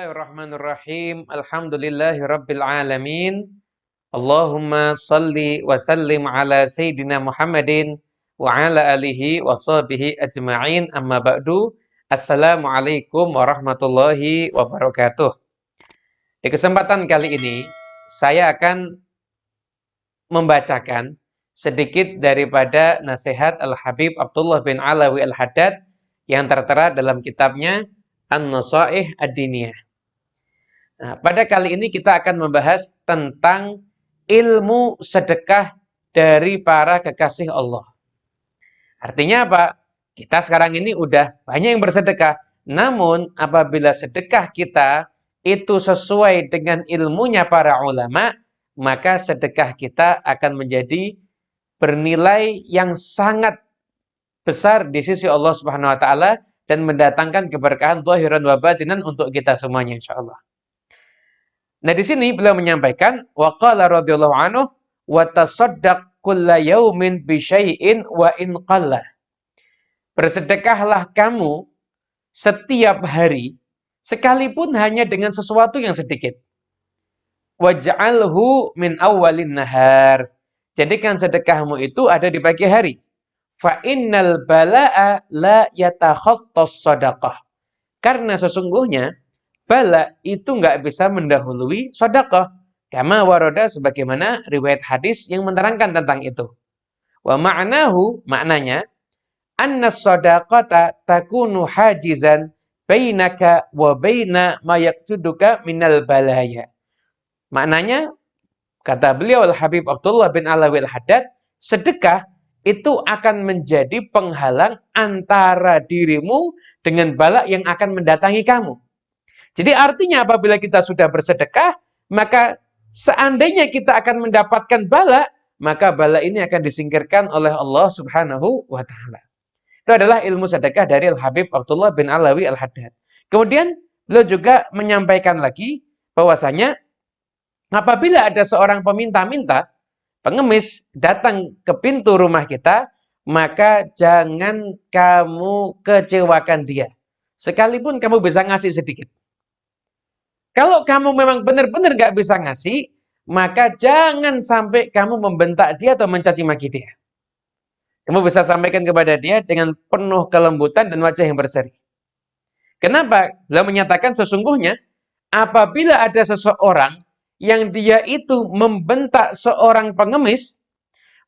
Bismillahirrahmanirrahim. Alhamdulillahirabbil alamin. Allahumma shalli wa sallim ala sayyidina Muhammadin wa ala alihi wa sahbihi ajma'in. Amma ba'du. Assalamualaikum warahmatullahi wabarakatuh. Di kesempatan kali ini saya akan membacakan sedikit daripada nasihat Al-Habib Abdullah bin Alawi Al-Haddad yang tertera dalam kitabnya An-Nasaih Ad-Diniyah. Nah, pada kali ini kita akan membahas tentang ilmu sedekah dari para kekasih Allah. Artinya apa? Kita sekarang ini udah banyak yang bersedekah. Namun apabila sedekah kita itu sesuai dengan ilmunya para ulama, maka sedekah kita akan menjadi bernilai yang sangat besar di sisi Allah Subhanahu wa taala dan mendatangkan keberkahan zahiran wa batinan untuk kita semuanya insyaallah. Nah, di sini beliau menyampaikan wa qala radhiyallahu anhu wa tasaddaq kulla yaumin bi syai'in wa in qalla. Bersedekahlah kamu setiap hari sekalipun hanya dengan sesuatu yang sedikit. Waj'alhu min awwalin nahar. Jadikan sedekahmu itu ada di pagi hari. Fa innal bala'a la yatakhattas sadaqah. Karena sesungguhnya bala itu nggak bisa mendahului sedekah. Kama warada sebagaimana riwayat hadis yang menerangkan tentang itu. Wa ma'nahu, maknanya anna sadaqata takunu hajizan bainaka wa baina ma yaqtuduka minal balaya. Maknanya kata beliau Al-Habib Abdullah bin Alawi Al-Haddad, sedekah itu akan menjadi penghalang antara dirimu dengan bala yang akan mendatangi kamu. Jadi artinya apabila kita sudah bersedekah, maka seandainya kita akan mendapatkan bala, maka bala ini akan disingkirkan oleh Allah Subhanahu wa taala. Itu adalah ilmu sedekah dari Al-Habib Abdullah bin Alawi Al-Haddad. Kemudian beliau juga menyampaikan lagi bahwasanya apabila ada seorang peminta-minta, pengemis datang ke pintu rumah kita, maka jangan kamu kecewakan dia. Sekalipun kamu bisa ngasih sedikit. Kalau kamu memang benar-benar gak bisa ngasih, maka jangan sampai kamu membentak dia atau mencaci maki dia. Kamu bisa sampaikan kepada dia dengan penuh kelembutan dan wajah yang berseri. Kenapa? Beliau menyatakan sesungguhnya apabila ada seseorang yang dia itu membentak seorang pengemis,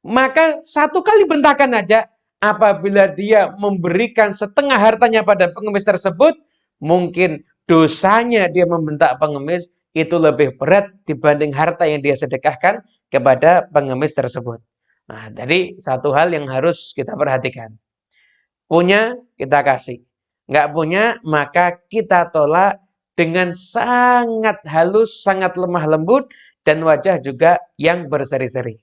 maka satu kali bentakan aja, apabila dia memberikan setengah hartanya pada pengemis tersebut, mungkin dosanya dia membentak pengemis itu lebih berat dibanding harta yang dia sedekahkan kepada pengemis tersebut. Nah, jadi satu hal yang harus kita perhatikan. Punya, kita kasih. Nggak punya, maka kita tolak dengan sangat halus, sangat lemah lembut, dan wajah juga yang berseri-seri.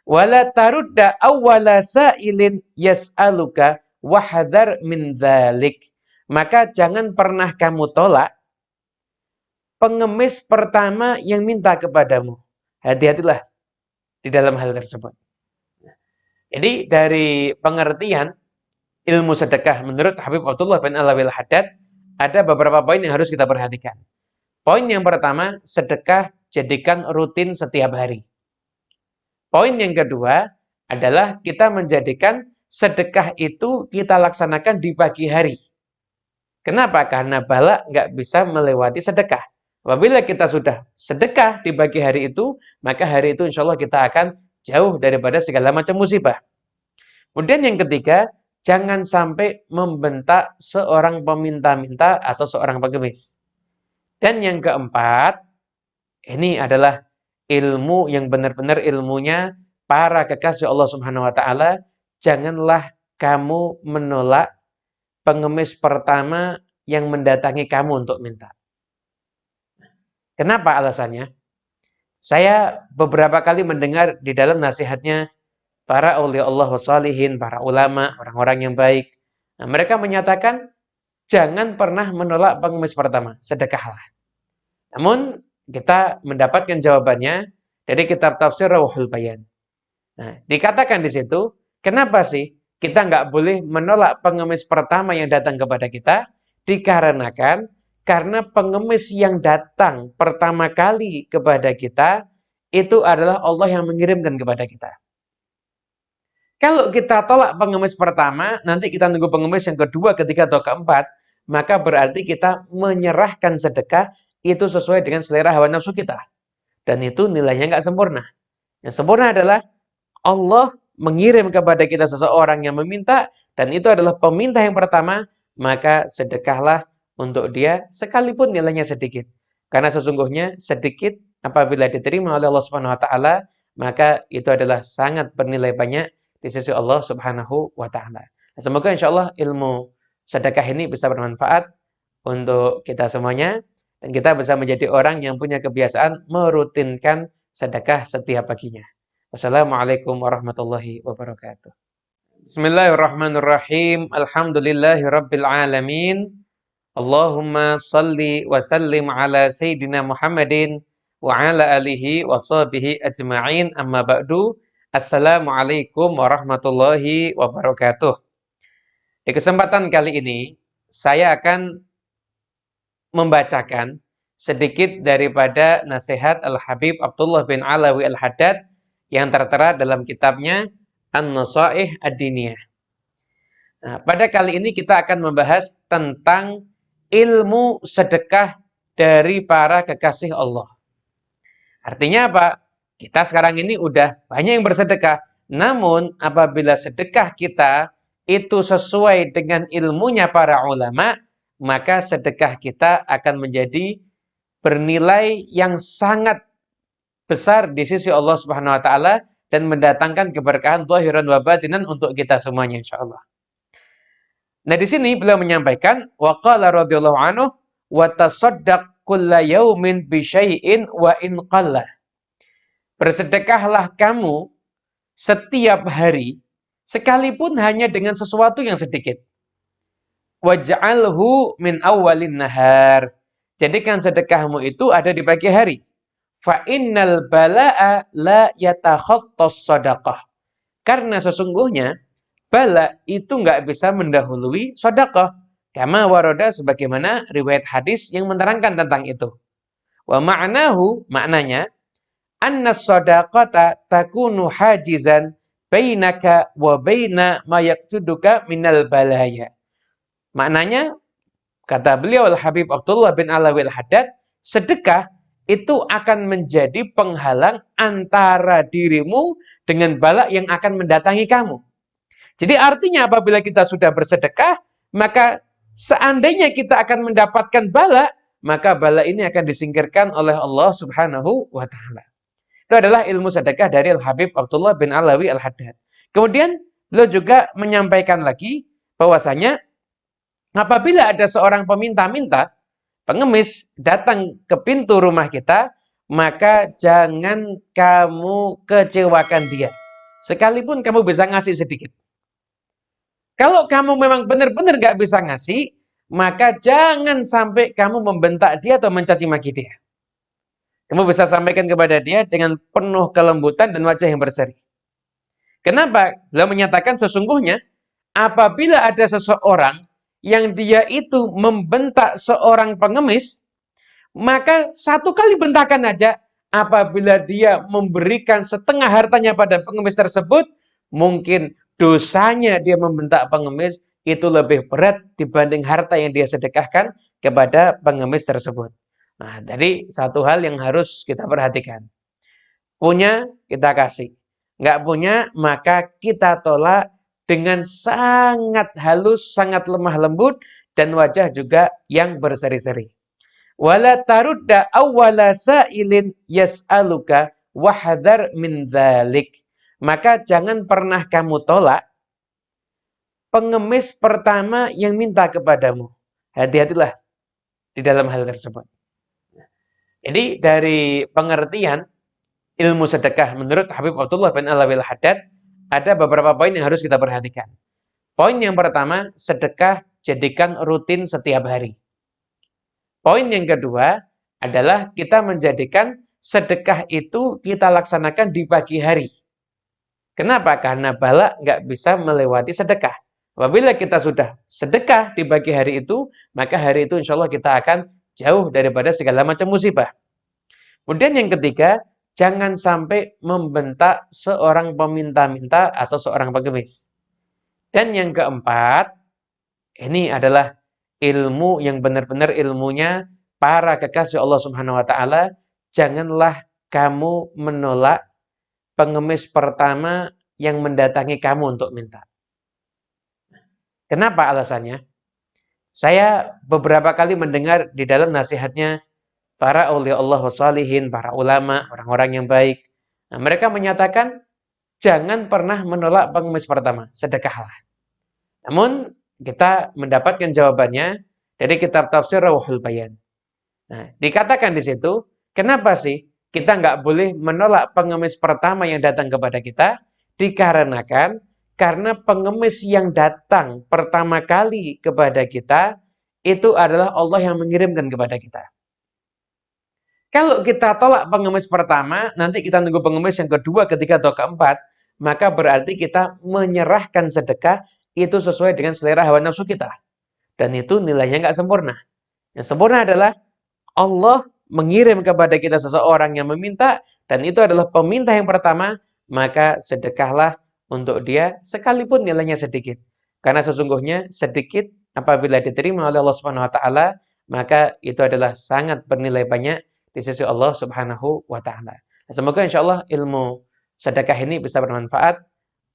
Wala tarudda awwala sa'ilin yas'aluka wahdar min dzalik. Maka jangan pernah kamu tolak pengemis pertama yang minta kepadamu. Hati-hatilah di dalam hal tersebut. Jadi dari pengertian ilmu sedekah menurut Habib Abdullah bin Alawi Al-Haddad, ada beberapa poin yang harus kita perhatikan. Poin yang pertama, sedekah jadikan rutin setiap hari. Poin yang kedua adalah kita menjadikan sedekah itu kita laksanakan di pagi hari. Kenapa? Karena bala nggak bisa melewati sedekah. Apabila kita sudah sedekah di pagi hari itu, maka hari itu insya Allah kita akan jauh daripada segala macam musibah. Kemudian yang ketiga, jangan sampai membentak seorang peminta-minta atau seorang pengemis. Dan yang keempat, ini adalah ilmu yang benar-benar ilmunya para kekasih Allah Subhanahu wa taala. Janganlah kamu menolak pengemis pertama yang mendatangi kamu untuk minta. Kenapa alasannya? Saya beberapa kali mendengar di dalam nasihatnya para aulia Allah wassalihin, para ulama, orang-orang yang baik. Nah, mereka menyatakan, jangan pernah menolak pengemis pertama, sedekahlah. Namun, kita mendapatkan jawabannya dari kitab tafsir Rawhul Bayan. Nah, dikatakan di situ, kenapa sih kita nggak boleh menolak pengemis pertama yang datang kepada kita? Dikarenakan, Karena pengemis yang datang pertama kali kepada kita, itu adalah Allah yang mengirimkan kepada kita. Kalau kita tolak pengemis pertama, nanti kita nunggu pengemis yang kedua, ketiga, atau keempat, maka berarti kita menyerahkan sedekah itu sesuai dengan selera hawa nafsu kita. Dan itu nilainya nggak sempurna. Yang sempurna adalah Allah mengirim kepada kita seseorang yang meminta, dan itu adalah peminta yang pertama, maka sedekahlah untuk dia sekalipun nilainya sedikit. Karena sesungguhnya sedikit apabila diterima oleh Allah Subhanahu wa taala, maka itu adalah sangat bernilai banyak di sisi Allah Subhanahu wa taala. Semoga insyaallah ilmu sedekah ini bisa bermanfaat untuk kita semuanya dan kita bisa menjadi orang yang punya kebiasaan merutinkan sedekah setiap paginya. Wassalamualaikum warahmatullahi wabarakatuh. Bismillahirrahmanirrahim. Alhamdulillahirabbil alamin. Allahumma salli wa sallim ala sayyidina Muhammadin wa ala alihi wa sahbihi ajma'in, amma ba'du. Assalamualaikum warahmatullahi wabarakatuh. Di kesempatan kali ini, saya akan membacakan sedikit daripada nasihat Al-Habib Abdullah bin Alawi Al-Haddad yang tertera dalam kitabnya An-Nasaih Ad-Diniyah. Nah, pada kali ini kita akan membahas tentang ilmu sedekah dari para kekasih Allah. Artinya apa? Kita sekarang ini udah banyak yang bersedekah. Namun apabila sedekah kita itu sesuai dengan ilmunya para ulama, maka sedekah kita akan menjadi bernilai yang sangat besar di sisi Allah Subhanahu wa taala dan mendatangkan keberkahan zahiran wa batinan untuk kita semuanya insyaallah. Nah, di sini beliau menyampaikan wa qala radhiyallahu anhu wa tasaddaq kulla yaumin bi syai'in wa in qalla. Bersedekahlah kamu setiap hari sekalipun hanya dengan sesuatu yang sedikit. Waj'alhu min awwalin nahar. Jadikan sedekahmu itu ada di pagi hari. Fa innal bala'a la yatakhattas shadaqah. Karena sesungguhnya bala itu nggak bisa mendahului sedekah. Kama warada, sebagaimana riwayat hadis yang menerangkan tentang itu. Wa ma'nahu, maknanya, anna shadaqata takunu hajizan bainaka wa baina ma yaktuduka minal balaya. Maknanya, kata beliau Al-Habib Abdullah bin Alawi Al-Haddad, sedekah itu akan menjadi penghalang antara dirimu dengan bala yang akan mendatangi kamu. Jadi artinya apabila kita sudah bersedekah, maka seandainya kita akan mendapatkan bala, maka bala ini akan disingkirkan oleh Allah Subhanahu wa taala. Itu adalah ilmu sedekah dari Al-Habib Abdullah bin Alawi Al-Haddad. Kemudian beliau juga menyampaikan lagi bahwasanya apabila ada seorang peminta-minta, pengemis datang ke pintu rumah kita, maka jangan kamu kecewakan dia. Sekalipun kamu bisa ngasih sedikit. Kalau kamu memang benar-benar gak bisa ngasih, maka jangan sampai kamu membentak dia atau mencaci maki dia. Kamu bisa sampaikan kepada dia dengan penuh kelembutan dan wajah yang berseri. Kenapa? Beliau menyatakan sesungguhnya apabila ada seseorang yang dia itu membentak seorang pengemis, maka satu kali bentakan aja, apabila dia memberikan setengah hartanya pada pengemis tersebut, mungkin dosanya dia membentak pengemis itu lebih berat dibanding harta yang dia sedekahkan kepada pengemis tersebut. Nah, jadi satu hal yang harus kita perhatikan. Punya, kita kasih. Nggak punya, maka kita tolak dengan sangat halus, sangat lemah lembut, dan wajah juga yang berseri-seri. Wala tarudda awwala sa'ilin yas'aluka wahdhar min dzalik. Maka jangan pernah kamu tolak pengemis pertama yang minta kepadamu. Hati-hatilah di dalam hal tersebut. Jadi dari pengertian ilmu sedekah menurut Habib Abdullah bin Alawi Al-Haddad ada beberapa poin yang harus kita perhatikan. Poin yang pertama, sedekah jadikan rutin setiap hari. Poin yang kedua adalah kita menjadikan sedekah itu kita laksanakan di pagi hari. Kenapa? Karena bala nggak bisa melewati sedekah. Apabila kita sudah sedekah di pagi hari itu, maka hari itu insya Allah kita akan jauh daripada segala macam musibah. Kemudian yang ketiga, jangan sampai membentak seorang peminta-minta atau seorang pengemis. Dan yang keempat, ini adalah ilmu yang benar-benar ilmunya para kekasih Allah Subhanahu wa taala. Janganlah kamu menolak pengemis pertama yang mendatangi kamu untuk minta. Kenapa alasannya? Saya beberapa kali mendengar di dalam nasihatnya para aulia Allah wassalihin, para ulama, orang-orang yang baik. Nah, mereka menyatakan jangan pernah menolak pengemis pertama, sedekahlah. Namun kita mendapatkan jawabannya dari kitab tafsir Rawhul Bayan. Nah, dikatakan di situ, kenapa sih kita nggak boleh menolak pengemis pertama yang datang kepada kita? Dikarenakan karena pengemis yang datang pertama kali kepada kita itu adalah Allah yang mengirimkan kepada kita. Kalau kita tolak pengemis pertama, nanti kita nunggu pengemis yang kedua, ketiga, atau keempat, maka berarti kita menyerahkan sedekah itu sesuai dengan selera hawa nafsu kita. Dan itu nilainya nggak sempurna. Yang sempurna adalah Allah mengirim kepada kita seseorang yang meminta, dan itu adalah peminta yang pertama, maka sedekahlah untuk dia sekalipun nilainya sedikit. Karena sesungguhnya sedikit apabila diterima oleh Allah Subhanahu wa taala, maka itu adalah sangat bernilai banyak di sisi Allah Subhanahu wa taala. Semoga insyaallah ilmu sedekah ini bisa bermanfaat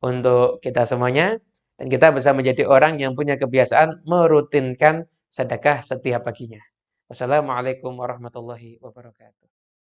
untuk kita semuanya dan kita bisa menjadi orang yang punya kebiasaan merutinkan sedekah setiap paginya. Wassalamualaikum warahmatullahi wabarakatuh.